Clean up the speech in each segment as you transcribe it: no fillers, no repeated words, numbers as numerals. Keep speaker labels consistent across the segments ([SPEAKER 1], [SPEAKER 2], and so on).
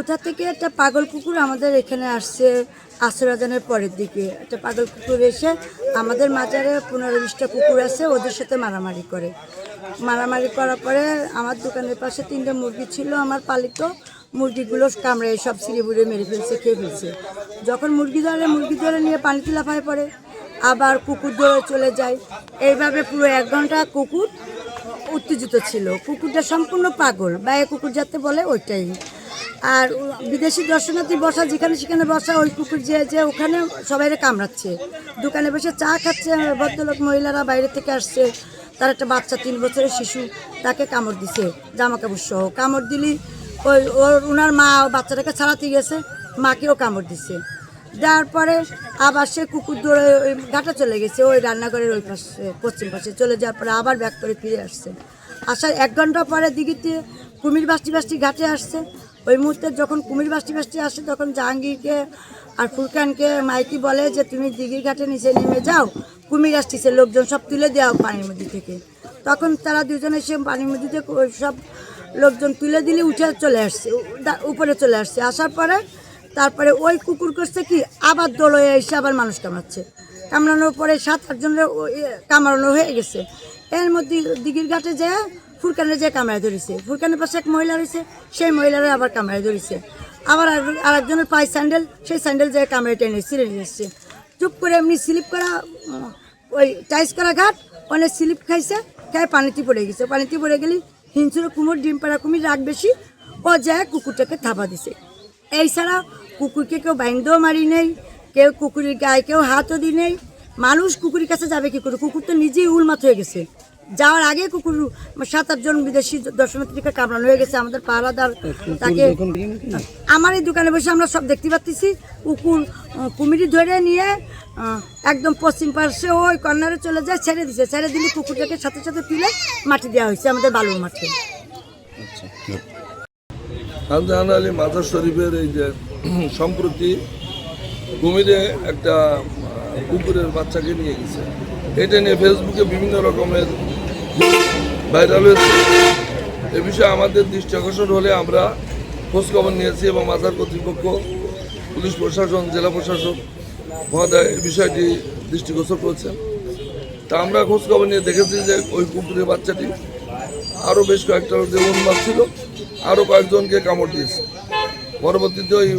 [SPEAKER 1] কোথা থেকে একটা পাগল কুকুর আমাদের এখানে আসছে আসর আজানের পরের দিকে। একটা পাগল কুকুর এসে আমাদের মাজারে 15-20টা কুকুর আছে, ওদের সাথে মারামারি করে। মারামারি করার পরে আমার দোকানের পাশে 3টা মুরগি ছিল, আমার পালিত মুরগিগুলো কামড়ে সব ছিঁড়ে মেরে ফেলছে, খেয়ে ফেলছে। যখন মুরগি ধরে নিয়ে পানিতে লাফায় পড়ে, আবার কুকুর ধরে চলে যায়। এইভাবে পুরো 1 ঘন্টা কুকুর উত্তেজিত ছিল। কুকুরটা সম্পূর্ণ পাগল, বা কুকুর যাতে বলে ওইটাই। আর বিদেশি দর্শনার্থী বসা যেখানে সেখানে বসা, ওই কুকুর যে ওখানে সবাইরে কামড়াচ্ছে। দোকানে বসে চা খাচ্ছে, ভদ্রলোক মহিলারা বাইরে থেকে আসছে, তার একটা বাচ্চা 3 বছরের শিশু, তাকে কামড় দিছে জামা কাপড় সহ। কামড় দিলি ওনার মা বাচ্চাটাকে ছাড়াতে গেছে, মাকেও কামড় দিছে। দেওয়ার পরে আবার সে কুকুর ধরে ওই ঘাটে চলে গেছে, ওই রান্নাঘরের ওই পাশে পশ্চিম পাশে চলে যাওয়ার পরে আবার ব্যাক করে ফিরে আসছে। আসার 1 ঘন্টা পরে দিঘিতে কুমির বাস্তি ঘাটে আসছে। ওই মুহূর্তে যখন কুমির বাস্তি আসে, তখন জাহাঙ্গীরকে আর ফুরকানকে মাইকি বলে যে তুমি দিঘির ঘাটে নিচে নেমে যাও, কুমির আসতেছে, লোকজন সব তুলে দেওয়া পানির মধ্যে থেকে। তখন তারা দুজনে সে পানির মধ্যে থেকে সব লোকজন তুলে দিলে উঠে চলে আসছে, উপরে চলে আসছে। আসার পরে তারপরে ওই কুকুর করছে কি, আবার দল হয়ে এসে আবার মানুষ কামড়াচ্ছে। কামড়ানোর পরে 7-8 জনের কামড়ানো হয়ে গেছে। এর মধ্যে দিঘির ঘাটে যেয়ে ফুরকানে যেয়ে কামড়ায় ধরেছে। ফুরকানের পাশে এক মহিলা রয়েছে, সেই মহিলারা আবার কামড়ায় ধরেছে। আবার আরেকজনের পায়ে স্যান্ডেল, সেই স্যান্ডেল যেয়ে কামড়ায় টেনে ছিঁড়ে নিয়ে এসছে। চুপ করে এমনি স্লিপ করা, ওই টাইস করা ঘাট, অনেক স্লিপ খাইছে, খাই পানিতে পড়ে গেছে। পানিতে পড়ে গেলে হিংস্র কুমির, ডিম পাড়া কুমির রাগ বেশি, ও যায় কুকুরটাকে থাবা দিছে। এই ছাড়া কুকুরকে কেউ বাইন্দেও মারি নেই, কেউ কুকুরের গায়ে কেউ হাতও দিই নেই। মানুষ কুকুরের কাছে যাবে কি করে? কুকুর তো নিজেই উলমাত হয়ে গেছে। যাওয়ার আগে কুকুর 7-8 জন বিদেশি দর্শনার্থীকে কামড়ানো হয়ে গেছে। আমাদের পাহারাদার তাকে, আমার এই দোকানে বসে আমরা সব দেখতে পাচ্ছি। কুমিরি ধরে নিয়ে একদম পশ্চিম পাশে ওই কর্নারে চলে যায়, ছেড়ে দিছে। ছেড়ে দিলে কুকুরটাকে সাথে সাথে তুলে মাটি দেওয়া হয়েছে আমাদের বালুর মাঠে।
[SPEAKER 2] শাহজাহান আলী মাজার শরীফের এই যে সম্প্রতি কুমিরে একটা কুকুরের বাচ্চাকে নিয়ে গেছে, এটা নিয়ে ফেসবুকে বিভিন্ন রকমের ভাইরাল হয়েছে। এ বিষয়ে আমাদের দৃষ্টি আকর্ষণ হলে আমরা খোঁজখবর নিয়েছি এবং মাজার কর্তৃপক্ষ, পুলিশ প্রশাসন, জেলা প্রশাসক মহোদয় এই বিষয়টি দৃষ্টিগোচর করেছেন। তা আমরা খোঁজখবর নিয়ে দেখেছি যে ওই কুকুরের বাচ্চাটি আরও বেশ কয়েকটা যে উন্মাদ ছিল, আরও কয়েকজনকে কামড় দিয়েছে। পরবর্তীতে ওই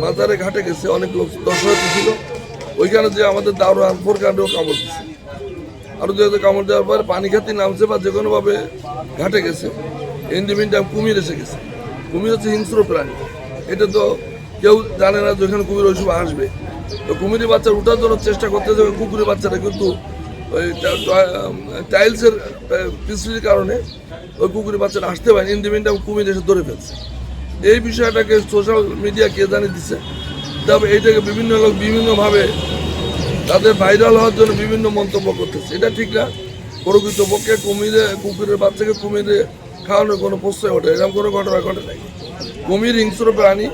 [SPEAKER 2] মাজারে ঘাটে গেছে, অনেক লোক দর্শনার্থী ছিল, ওইখানে যে আমাদের দারোয়ান ফোরকান্ডেও কামড় দিয়েছে। আরও যেহেতু কামড় দেওয়ার পরে পানি খাতি নামছে বা যে কোনোভাবে ঘাটে গেছে, ইন টাইম কুমির এসে গেছে। কুমির হচ্ছে হিংস্র প্রাণী, এটা তো কেউ জানে না যে ওইখানে কুমির ওই সময় আসবে। তো কুমিরের বাচ্চা উঠার জন্য চেষ্টা করতেছে, কুকুরের বাচ্চাটা কিন্তু ওই টাইলসের পিছলির কারণে ওই কুকুরের বাচ্চাটা আসতে পারে, ইন টাইম কুমির এসে ধরে ফেলছে। এই বিষয়টাকে সোশ্যাল মিডিয়া কে জানিয়ে দিচ্ছে, তবে এইটাকে বিভিন্ন লোক বিভিন্নভাবে তাদের ভাইরাল হওয়ার জন্য বিভিন্ন মন্তব্য করতেছে। এটা ঠিক না। প্রকৃতপক্ষে কুকুরের বাচ্চাকে কুমিরে খাওয়ানোর কোনো প্রশ্রয় ওঠে, এরকম কোনো ঘটনা ঘটে নাই। কুমির হিংস্র প্রাণী,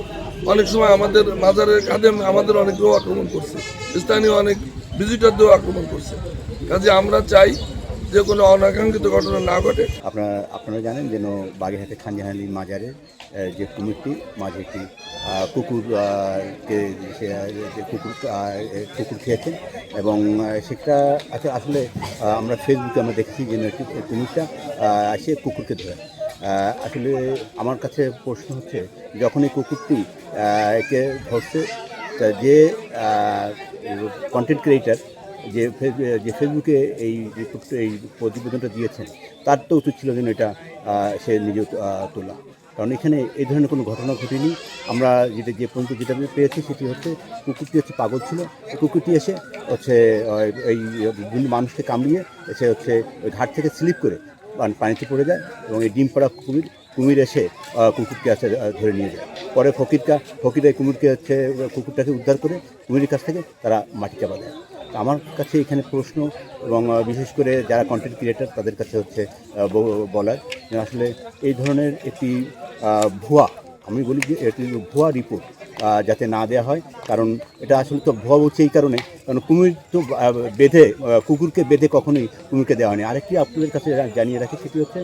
[SPEAKER 2] অনেক সময় আমাদের মাজারের খাদেম আমাদের অনেকেও আক্রমণ করছে, স্থানীয় অনেক ভিজিটরদেরও আক্রমণ করছে। কাজে আমরা চাই যে কোনো অনাকাঙ্ক্ষিত ঘটনা না ঘটে।
[SPEAKER 3] আপনারা জানেন যেন বাগেরহাটে খান জাহান আলী মাজারে যে কুমিরটি মাঝে একটি কুকুর খেয়েছেন, এবং সেটা আসলে আমরা ফেসবুকে আমরা দেখেছি যেন একটি কুমিরটা এসে কুকুরকে ধরে। আসলে আমার কাছে প্রশ্ন হচ্ছে, যখন এই কুকুরটি একে ধরছে, যে কন্টেন্ট ক্রিয়েটার যে ফেসবুকে এই প্রতিবেদনটা দিয়েছেন, তার তো উচিত ছিল যেন এটা সে নিজে তোলা, কারণ এখানে এই ধরনের কোনো ঘটনা ঘটেনি। আমরা যে পর্যন্ত যেটা পেয়েছি সেটি হচ্ছে কুকুরটি হচ্ছে পাগল ছিল। কুকুরটি এসে হচ্ছে এই বিভিন্ন মানুষকে কামড়িয়ে এসে হচ্ছে ওই ঘাট থেকে স্লিপ করে পানিতে পড়ে যায়, এবং এই ডিম পাড়া কুমির এসে কুকুরকে আছে ধরে নিয়ে যায়। পরে ফকিরা কুমিরকে হচ্ছে কুকুরটাকে উদ্ধার করে কুমিরের কাছ থেকে তারা মাটি চাপা দেয়। আমার কাছে এখানে প্রশ্ন, এবং বিশেষ করে যারা কন্টেন্ট ক্রিয়েটার তাদের কাছে হচ্ছে বলার, আসলে এই ধরনের একটি ভুয়া, আমি বলি যে এটি ভুয়া রিপোর্ট যাতে না দেওয়া হয়। কারণ এটা আসলে তো ভুয়া বলছে এই কারণে, কারণ কুমির তো কুকুরকে বেঁধে কখনোই কুমিরকে দেওয়া হয়নি। আরেকটি আপনাদের কাছে জানিয়ে রাখি, সেটি হচ্ছে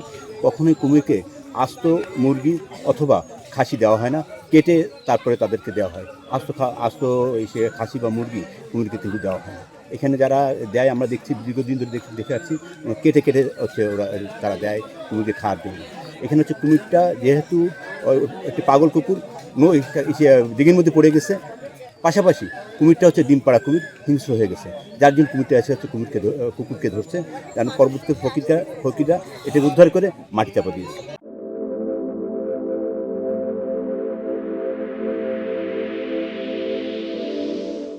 [SPEAKER 3] কখনোই কুমিরকে আস্ত মুরগি অথবা খাসি দেওয়া হয় না। কেটে তারপরে তাদেরকে দেওয়া হয়। আস্ত সে খাসি বা মুরগি কুমিরকে কিন্তু দেওয়া হয় না। এখানে যারা দেয় আমরা দেখছি, দীর্ঘদিন ধরে দেখে আসছি, কেটে কেটে হচ্ছে ওরা তারা দেয় কুমিরকে খাওয়ার জন্য। এখানে হচ্ছে কুমিরটা যেহেতু একটি পাগল কুকুর দিঘির মধ্যে পড়ে গেছে, পাশাপাশি কুমিরটা হচ্ছে ডিম পাড়া কুমির, হিংস্র হয়ে গেছে, যার জন্য কুমিরটা এসে হচ্ছে কুকুরকে ধরছে, যেন পরবর্তী ফকিররা এটাকে উদ্ধার করে মাটি চাপা দিয়েছে।